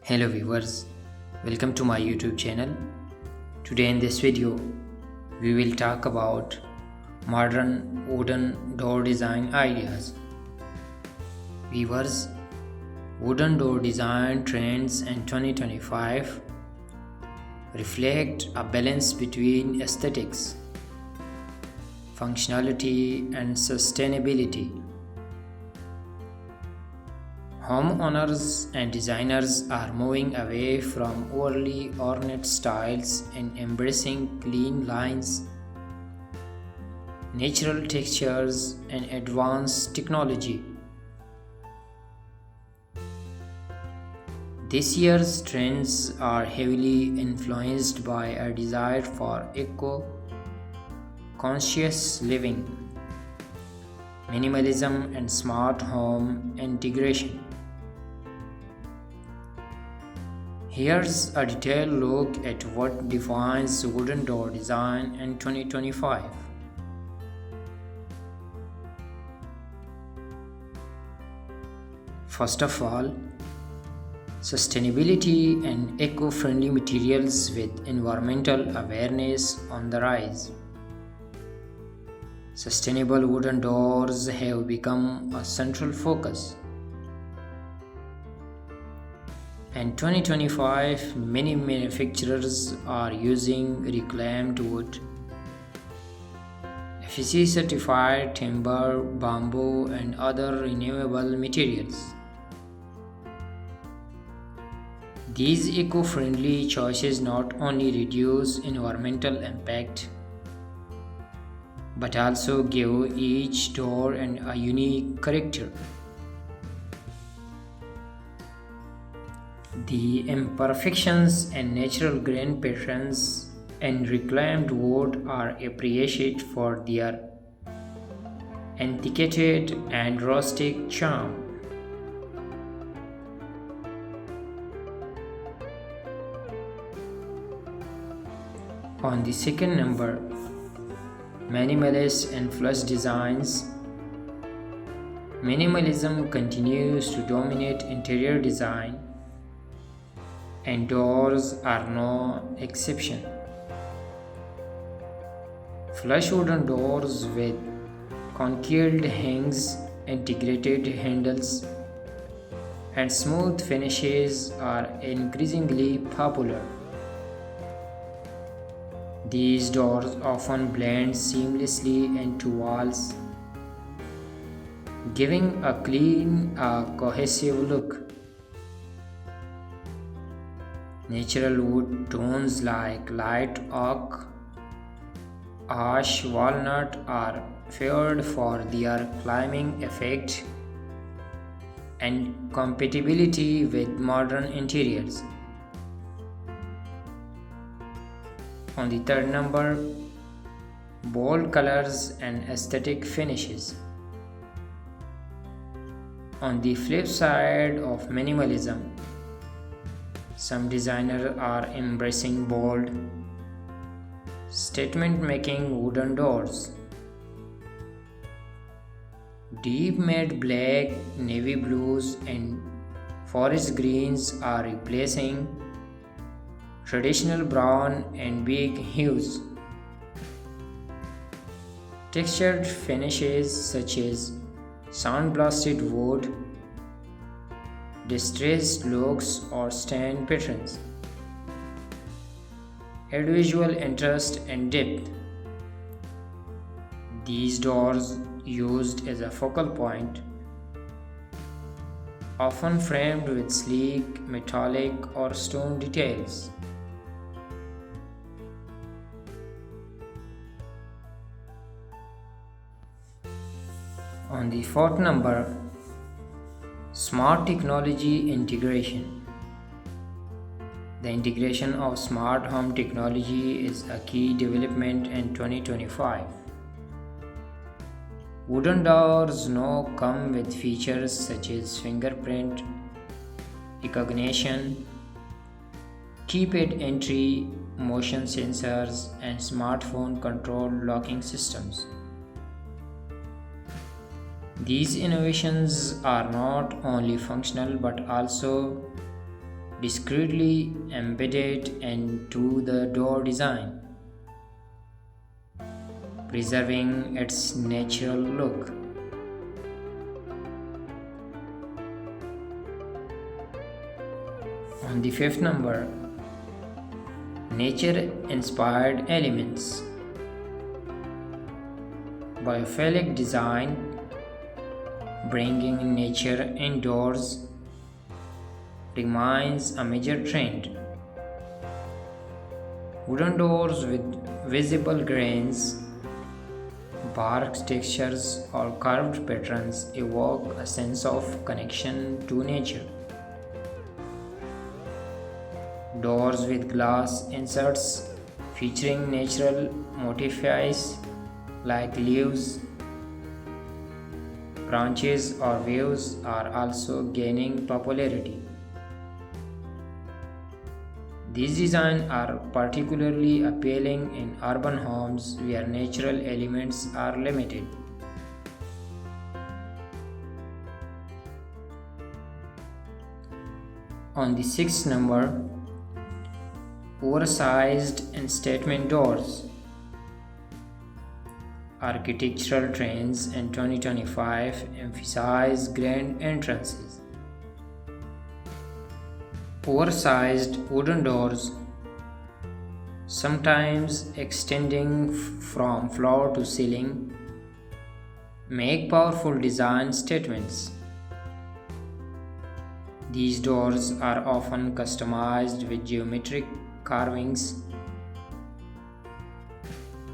Hello viewers, welcome to my YouTube channel. Today in this video, we will talk about modern wooden door design ideas. Viewers, wooden door design trends in 2025 reflect a balance between aesthetics, functionality, and sustainability. Homeowners and designers are moving away from overly ornate styles and embracing clean lines, natural textures, and advanced technology. This year's trends are heavily influenced by a desire for eco conscious living, minimalism, and smart home integration. Here's a detailed look at what defines wooden door design in 2025. First of all, sustainability and eco-friendly materials with environmental awareness on the rise. Sustainable wooden doors have become a central focus. In 2025, many manufacturers are using reclaimed wood, FSC certified timber, bamboo, and other renewable materials. These eco-friendly choices not only reduce environmental impact but also give each door a unique character. The imperfections and natural grain patterns in reclaimed wood are appreciated for their antiquated and rustic charm. On the second number, minimalist and flush designs. Minimalism continues to dominate interior design, and doors are no exception. Flush wooden doors with concealed hangs, integrated handles, and smooth finishes are increasingly popular. These doors often blend seamlessly into walls, giving a clean, cohesive look. Natural wood tones like light oak, ash, walnut are favored for their climbing effect and compatibility with modern interiors. On the third number, bold colors and aesthetic finishes. On the flip side of minimalism, some designers are embracing bold, statement-making wooden doors. Deep matte black, navy blues, and forest greens are replacing traditional brown and beige hues. Textured finishes such as sandblasted wood, distressed looks, or stain patterns add visual interest and depth. These doors, used as a focal point, often framed with sleek metallic or stone details. On the fourth number, smart technology integration. The integration of smart home technology is a key development in 2025. Wooden doors now come with features such as fingerprint recognition, keypad entry, motion sensors, and smartphone controlled locking systems. These innovations are not only functional but also discreetly embedded into the door design, preserving its natural look. On the fifth number, nature inspired elements. Biophilic design, bringing nature indoors, remains a major trend. Wooden doors with visible grains, bark textures, or curved patterns evoke a sense of connection to nature. Doors with glass inserts featuring natural motifs like leaves, branches, or views are also gaining popularity. These designs are particularly appealing in urban homes where natural elements are limited. On the sixth number, oversized and statement doors. Architectural trends in 2025 emphasize grand entrances. Oversized wooden doors, sometimes extending from floor to ceiling, make powerful design statements. These doors are often customized with geometric carvings,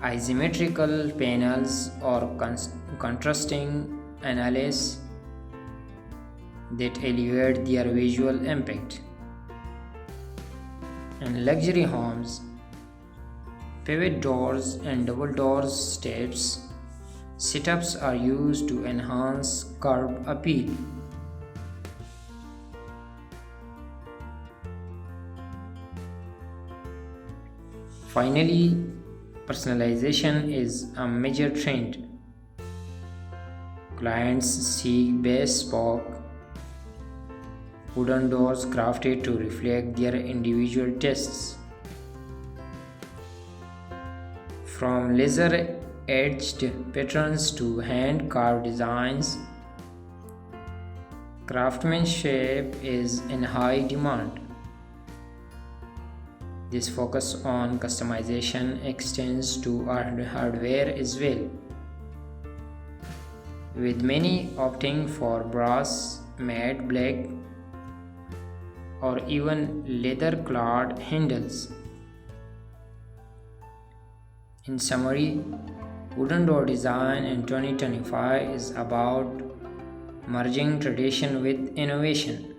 asymmetrical panels, or contrasting analysis that elevate their visual impact. In luxury homes, pivot doors and double doors steps setups are used to enhance curb appeal. Finally, personalization is a major trend. Clients seek bespoke wooden doors crafted to reflect their individual tastes. From laser etched patterns to hand carved designs, craftsmanship is in high demand. This focus on customization extends to hardware as well, with many opting for brass, matte black, or even leather-clad handles. In summary, wooden door design in 2025 is about merging tradition with innovation.